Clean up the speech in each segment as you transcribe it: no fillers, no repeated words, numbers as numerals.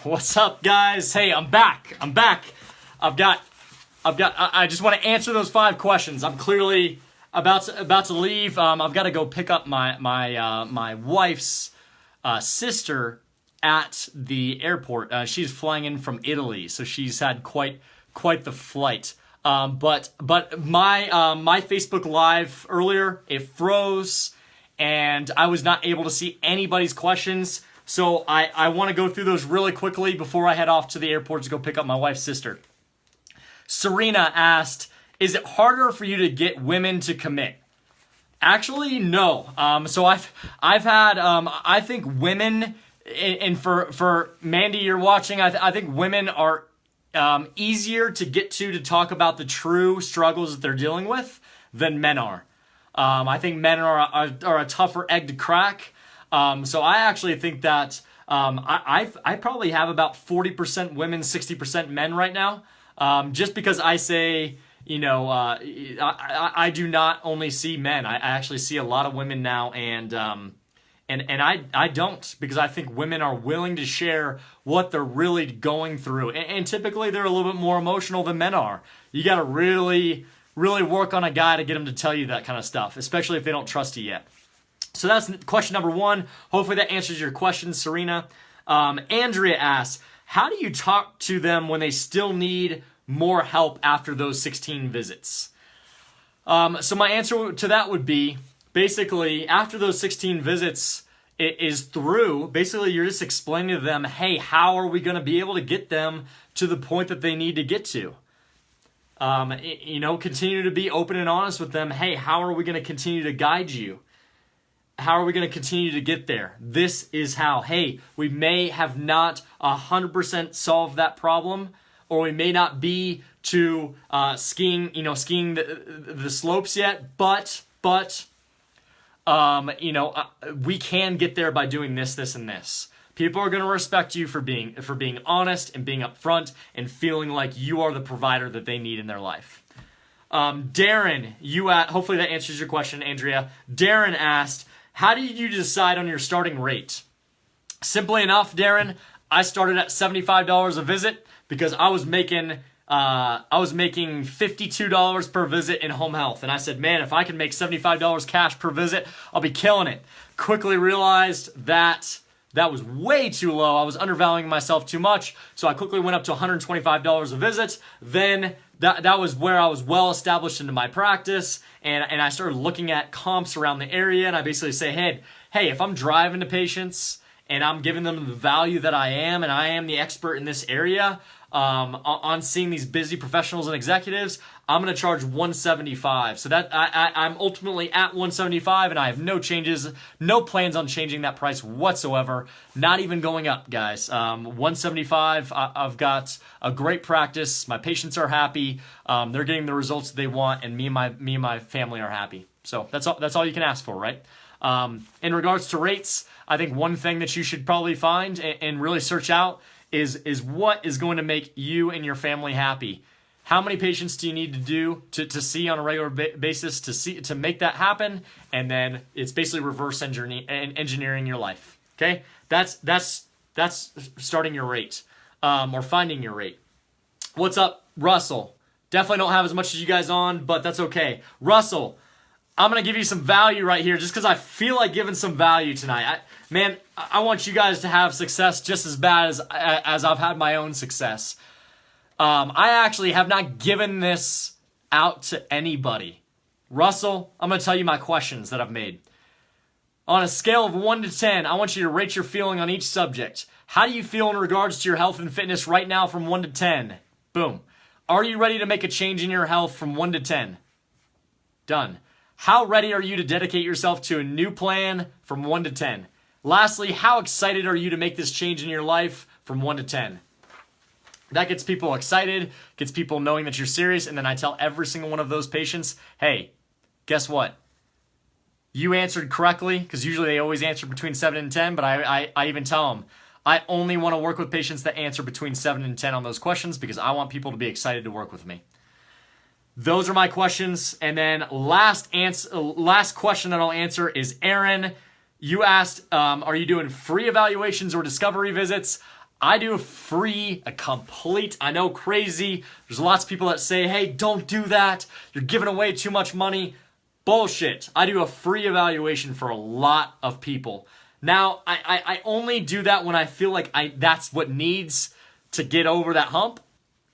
What's up, guys? Hey, I'm back. I just want to answer those 5 questions. I'm clearly about to leave. I've got to go pick up my wife's sister at the airport. She's flying in from Italy, so she's had quite the flight. But my Facebook Live earlier, it froze, and I was not able to see anybody's questions. So I want to go through those really quickly before I head off to the airport to go pick up my wife's sister. Serena asked, is it harder for you to get women to commit? Actually, no. So I've had, I think women, and for Mandy, you're watching, I think women are easier to get to talk about the true struggles that they're dealing with than men are. I think men are a tougher egg to crack. So I actually think that I probably have about 40% women, 60% men right now. Just because I say, I do not only see men. I actually see a lot of women now, and I don't, because I think women are willing to share what they're really going through, and typically they're a little bit more emotional than men are. You got to really work on a guy to get him to tell you that kind of stuff, especially if they don't trust you yet. So that's question number 1. Hopefully that answers your question, Serena. Andrea asks, how do you talk to them when they still need more help after those 16 visits? So my answer to that would be, basically, after those 16 visits is through, basically you're just explaining to them, hey, how are we going to be able to get them to the point that they need to get to? Continue to be open and honest with them. Hey, how are we going to continue to guide you? How are we going to continue to get there? This is how. Hey, we may have not 100% solved that problem, or we may not be to skiing the slopes yet, but we can get there by doing this, and this. People are going to respect you for being honest and being upfront and feeling like you are the provider that they need in their life. Darren, hopefully that answers your question, Andrea. Darren asked, how did you decide on your starting rate? Simply enough, Darren, I started at $75 a visit because I was making $52 per visit in home health. And I said, man, if I can make $75 cash per visit, I'll be killing it. Quickly realized that was way too low. I was undervaluing myself too much. So I quickly went up to $125 a visit. Then that was where I was well established into my practice. And I started looking at comps around the area. And I basically say, hey, if I'm driving to patients and I'm giving them the value that I am, and I am the expert in this area, on seeing these busy professionals and executives, I'm going to charge $175. So that I'm ultimately at $175, and I have no plans on changing that price whatsoever. Not even going up, guys. $175. I've got a great practice. My patients are happy. They're getting the results they want, and me and my family are happy. So that's all you can ask for, right? In regards to rates, I think one thing that you should probably find and really search out is what is going to make you and your family happy. How many patients do you need to do to see on a regular basis to make that happen? And then it's basically reverse engineering your life. Okay, that's starting your rate, or finding your rate. What's up, Russell? Definitely don't have as much as you guys on, but that's okay. Russell, I'm going to give you some value right here just because I feel like giving some value tonight. I want you guys to have success just as bad as I've had my own success. I actually have not given this out to anybody. Russell, I'm going to tell you my questions that I've made. On a scale of 1 to 10, I want you to rate your feeling on each subject. How do you feel in regards to your health and fitness right now from 1 to 10? Boom. Are you ready to make a change in your health from 1 to 10? Done. How ready are you to dedicate yourself to a new plan from 1 to 10? Lastly, how excited are you to make this change in your life from 1 to 10? That gets people excited, gets people knowing that you're serious, and then I tell every single one of those patients, hey, guess what? You answered correctly, because usually they always answer between 7 and 10, but I even tell them, I only want to work with patients that answer between 7 and 10 on those questions because I want people to be excited to work with me. Those are my questions. And then last question that I'll answer is Aaron. You asked, are you doing free evaluations or discovery visits? I do a complete, I know, crazy. There's lots of people that say, hey, don't do that. You're giving away too much money. Bullshit. I do a free evaluation for a lot of people. Now, I only do that when I feel like that's what needs to get over that hump.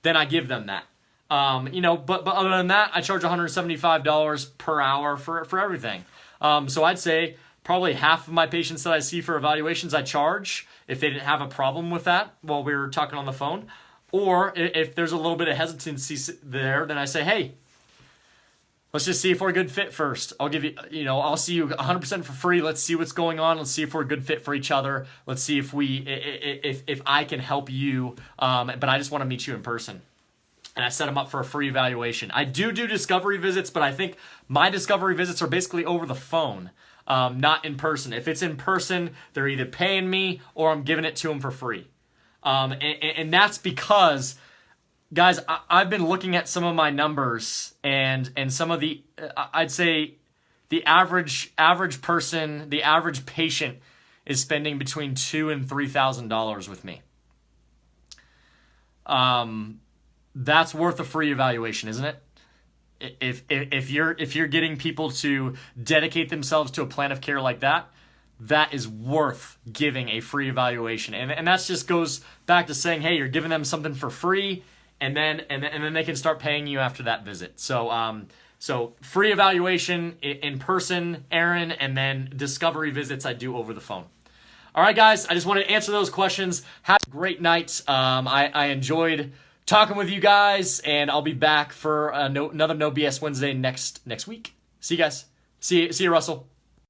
Then I give them that. But other than that, I charge $175 per hour for everything. So I'd say probably half of my patients that I see for evaluations I charge if they didn't have a problem with that while we were talking on the phone. Or if there's a little bit of hesitancy there, then I say, hey, let's just see if we're a good fit first. I'll give you, I'll see you 100% for free. Let's see what's going on. Let's see if we're a good fit for each other. Let's see if I can help you. But I just want to meet you in person. And I set them up for a free evaluation. I do discovery visits, but I think my discovery visits are basically over the phone, not in person. If it's in person, they're either paying me or I'm giving it to them for free. And that's because, guys, I've been looking at some of my numbers and some of the, I'd say the average person, the average patient is spending between $2,000 and $3,000 with me. That's worth a free evaluation, isn't it? If you're getting people to dedicate themselves to a plan of care like that, that is worth giving a free evaluation. And that just goes back to saying, hey, you're giving them something for free, and then they can start paying you after that visit. So free evaluation in person, Aaron, and then discovery visits I do over the phone. All right, guys, I just wanted to answer those questions. Have a great night. I enjoyed talking with you guys, and I'll be back for another No BS Wednesday next week. See you guys. See you, Russell.